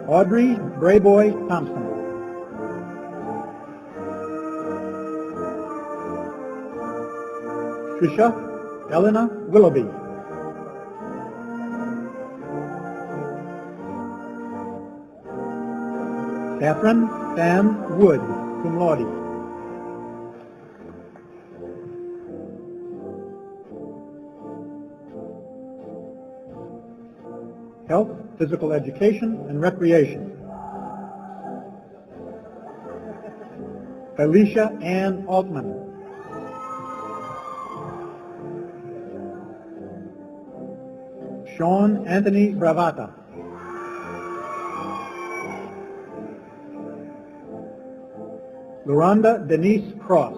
Audrey Brayboy Thompson. Trisha Elena Willoughby. Catherine Sam Wood, cum laude. Health, Physical Education, and Recreation. Felicia Ann Altman. Sean Anthony Bravata. Loranda Denise Cross.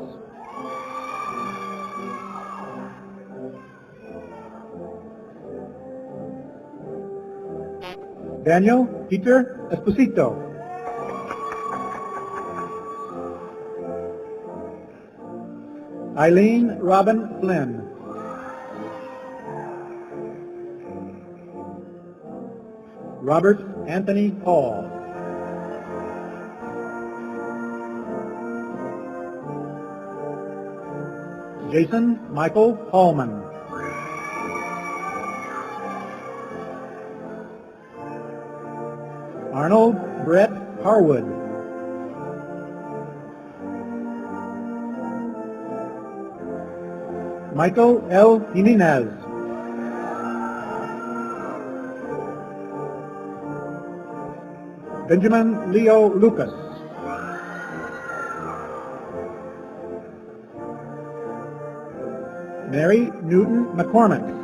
Daniel Peter Esposito. Eileen Robin Flynn. Robert Anthony Hall. Jason Michael Hallman. Arnold Brett Harwood. Michael L. Jimenez. Benjamin Leo Lucas. Mary Newton McCormick.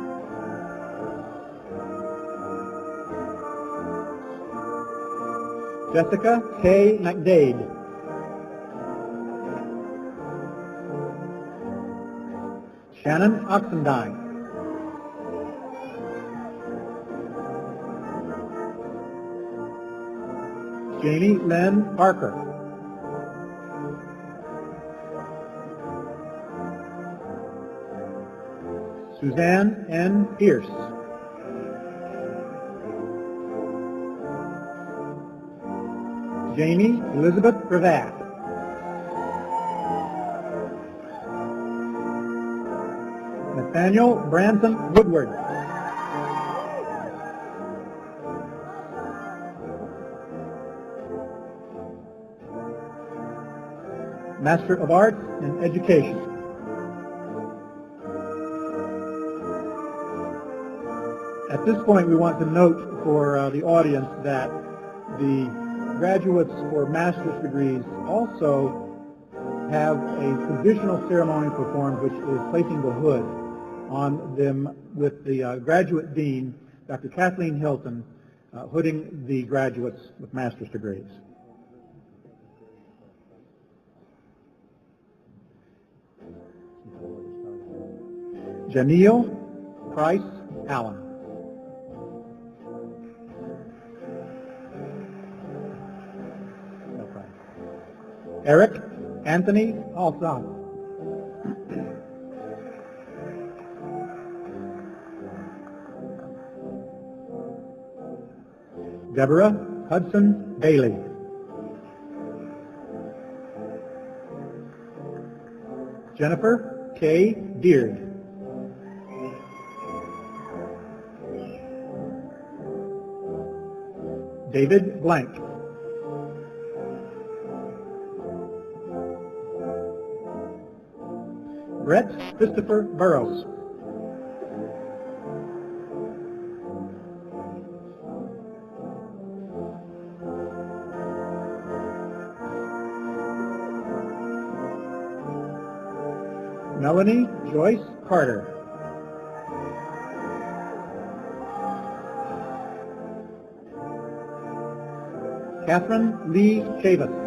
Jessica K. McDade. Shannon Oxendine. Jamie Lynn Parker. Suzanne N. Pierce. Jamie Elizabeth Gravatt. Nathaniel Branson Woodward. Master of Arts in Education. At this point, we want to note for the audience that the graduates for master's degrees also have a traditional ceremony performed, which is placing the hood on them with the graduate dean, Dr. Kathleen Hilton, hooding the graduates with master's degrees. Janelle Price Allen. Eric Anthony Alsop. Deborah Hudson Bailey. Jennifer K. Beard. David Blank. Brett Christopher Burrows. Melanie Joyce Carter. Catherine Lee Chavis.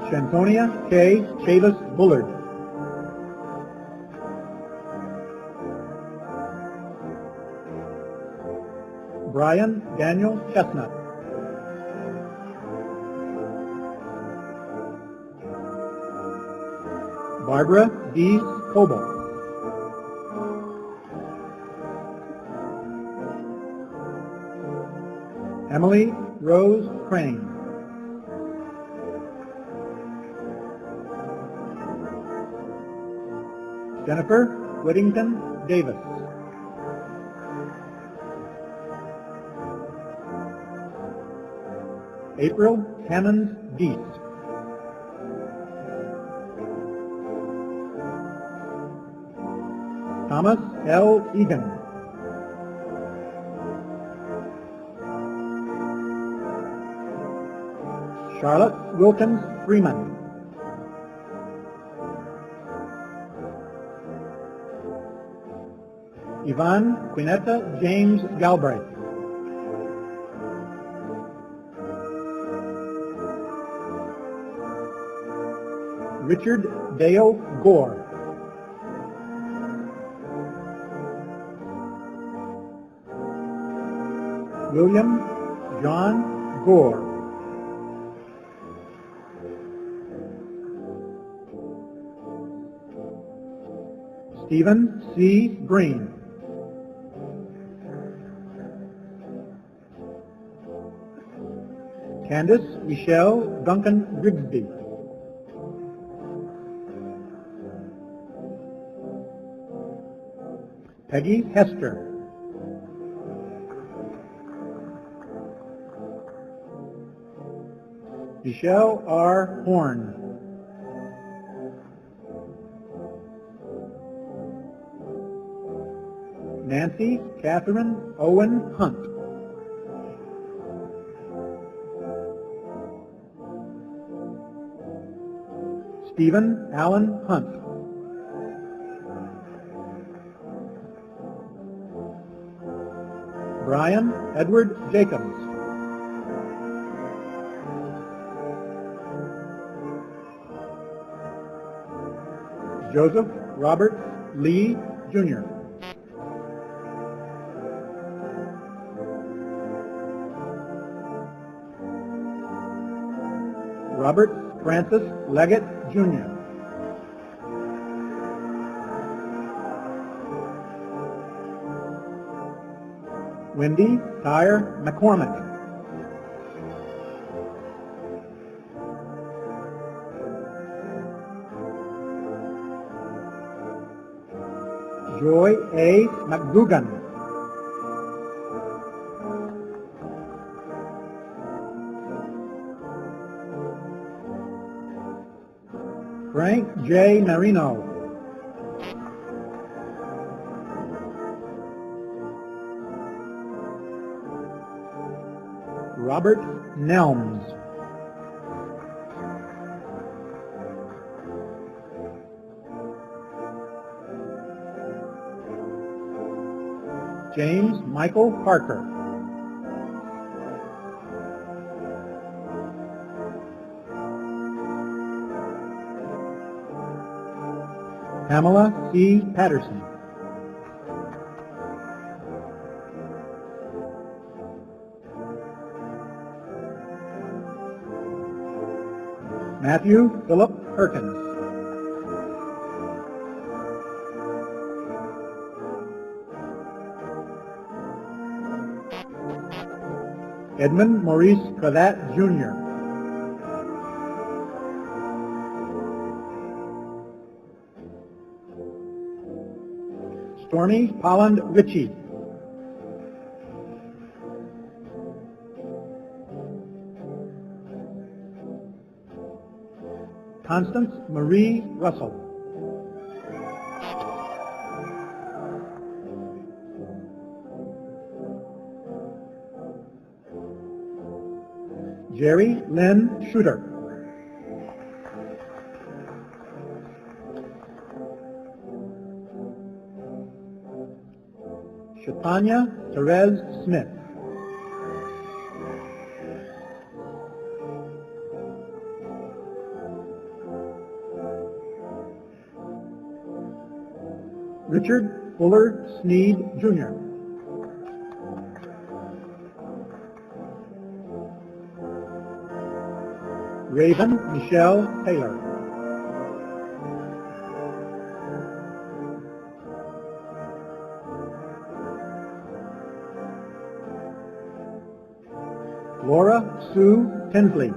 Shantonia K. Chavis Bullard. Brian Daniel Chestnut. Barbara D. Coble. Emily Rose Crane. Jennifer Whittington Davis. April Hammonds Deese. Thomas L. Egan. Charlotte Wilkins Freeman. Yvonne Quinetta James Galbraith. Richard Dale Gore. William John Gore. Stephen C. Green. Candace Michelle Duncan Grigsby. Peggy Hester. Michelle R. Horn. Nancy Catherine Owen Hunt. Stephen Allen Hunt. Brian Edward Jacobs. Joseph Robert Lee, Jr. Robert Francis Leggett, Jr. Wendy Tyre McCormick. Joy A. McGugan. Frank J. Marino. Robert Nelms. James Michael Parker. Pamela C. Patterson. Matthew Philip Perkins. Edmund Maurice Cravat, Jr. Stormy Holland Ritchie. Constance Marie Russell. Jerry Lynn Shooter. Shatanya Therese Smith. Richard Fuller Sneed, Jr. Raven Michelle Taylor. Laura Sue Tinsley.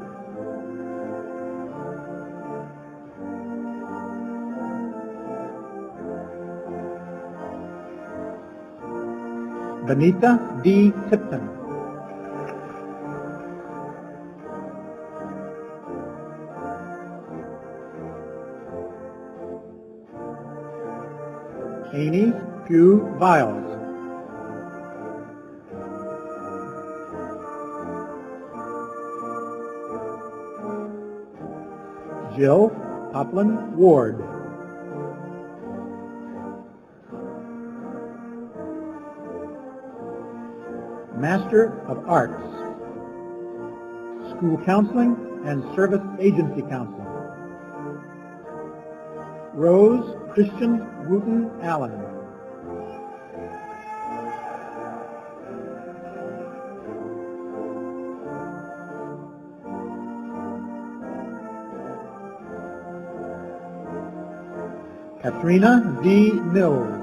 Benita D. Tipton. Amy Pugh Viles. Jill Poplin Ward. Master of Arts, School Counseling and Service Agency Counseling. Rose Christian Wooten Allen. Katrina D. Mills.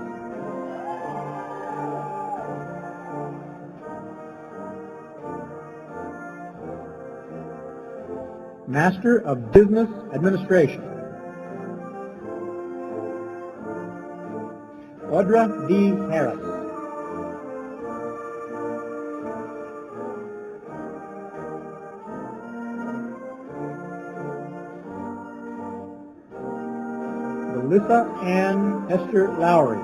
Master of Business Administration. Audra D. Harris. Melissa Ann Esther Lowry.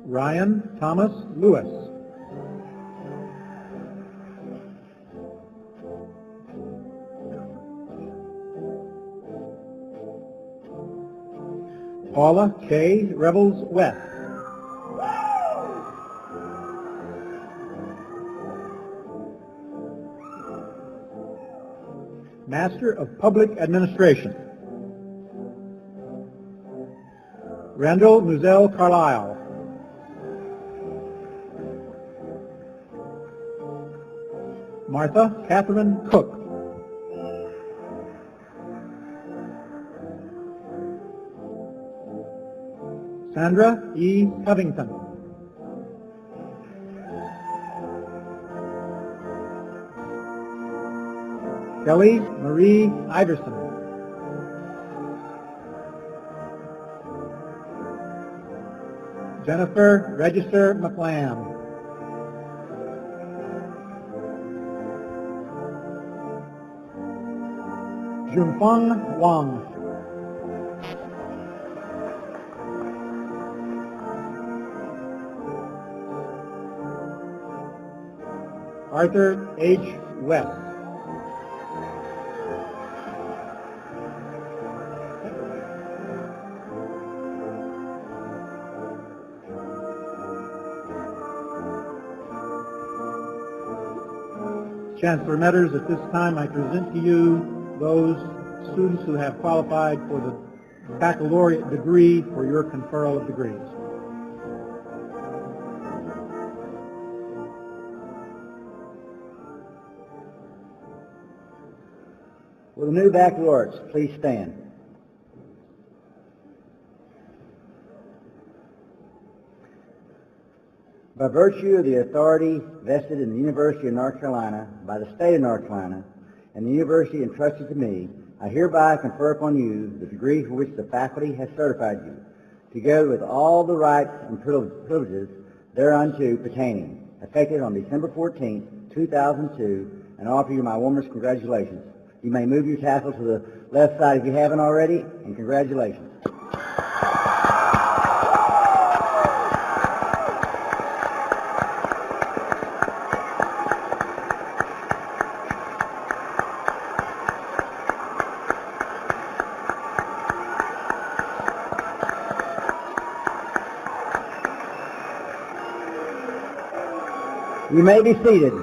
Ryan Thomas Lewis. Paula K. Rebels West. Master of Public Administration. Randall Muzell Carlisle. Martha Catherine Cook. Sandra E. Covington. Kelly Marie Iverson. Jennifer Register McLam. Junfeng Wang. Arthur H. West. Chancellor Metters, at this time I present to you those students who have qualified for the baccalaureate degree for your conferral of degrees. Will the new baccalaureates please stand? By virtue of the authority vested in the University of North Carolina by the state of North Carolina and the university entrusted to me, I hereby confer upon you the degree for which the faculty has certified you, together with all the rights and privileges thereunto pertaining, effective on December 14, 2002, and offer you my warmest congratulations. You may move your tassel to the left side if you haven't already, and congratulations. You may be seated.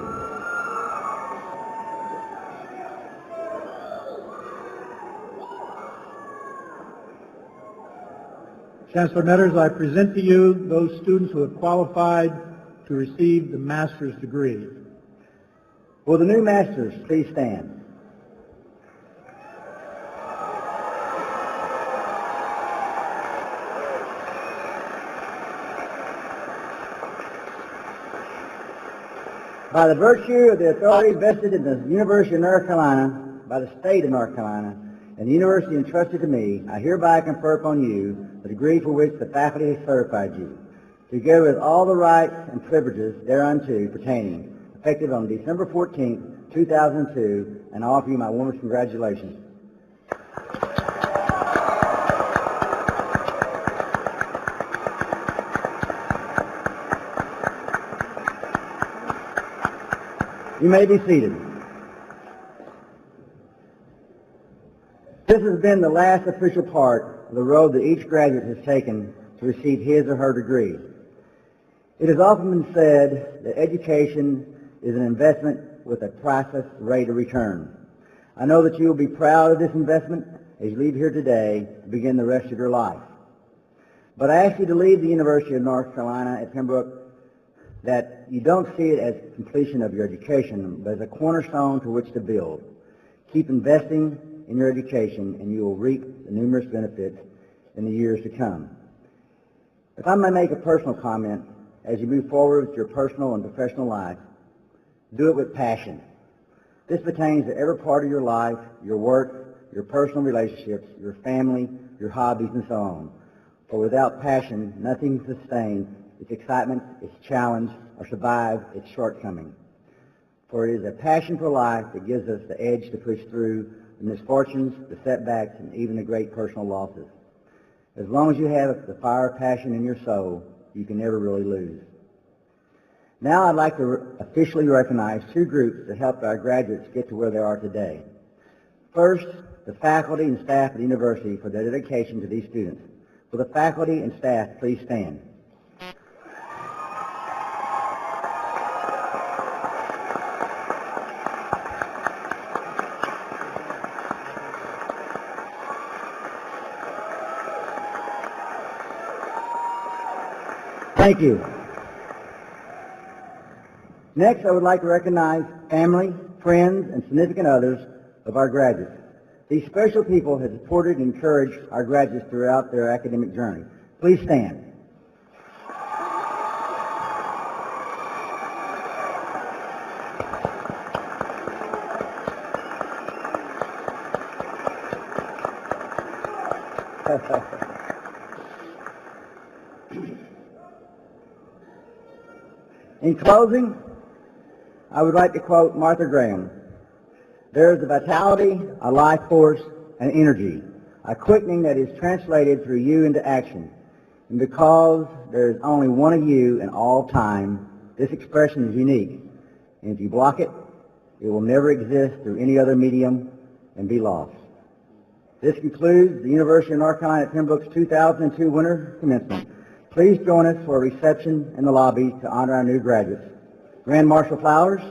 Chancellor Metters, I present to you those students who have qualified to receive the master's degree. Will the new masters please stand? By the virtue of the authority vested in the University of North Carolina, by the state of North Carolina, and the university entrusted to me, I hereby confer upon you the degree for which the faculty has certified you, together with all the rights and privileges thereunto pertaining, effective on December 14, 2002, and I offer you my warmest congratulations. You may be seated. This has been the last official part of the road that each graduate has taken to receive his or her degree. It has often been said that education is an investment with a priceless rate of return. I know that you will be proud of this investment as you leave here today to begin the rest of your life. But I ask you to leave the University of North Carolina at Pembroke that you don't see it as completion of your education, but as a cornerstone to which to build. Keep investing in your education, and you will reap the numerous benefits in the years to come. If I may make a personal comment, as you move forward with your personal and professional life, do it with passion. This pertains to every part of your life, your work, your personal relationships, your family, your hobbies, and so on. For without passion, nothing can sustain its excitement, its challenge, or survive its shortcoming. For it is a passion for life that gives us the edge to push through the misfortunes, the setbacks, and even the great personal losses. As long as you have the fire of passion in your soul, you can never really lose. Now I'd like to officially recognize two groups that helped our graduates get to where they are today. First, the faculty and staff of the university for their dedication to these students. Will the faculty and staff please stand? Thank you. Next, I would like to recognize family, friends, and significant others of our graduates. These special people have supported and encouraged our graduates throughout their academic journey. Please stand. In closing, I would like to quote Martha Graham. There is a vitality, a life force, an energy, a quickening that is translated through you into action. And because there is only one of you in all time, this expression is unique. And if you block it, it will never exist through any other medium and be lost. This concludes the University of North Carolina at Pembroke's 2002 winter commencement. Please join us for a reception in the lobby to honor our new graduates. Grand Marshal Flowers.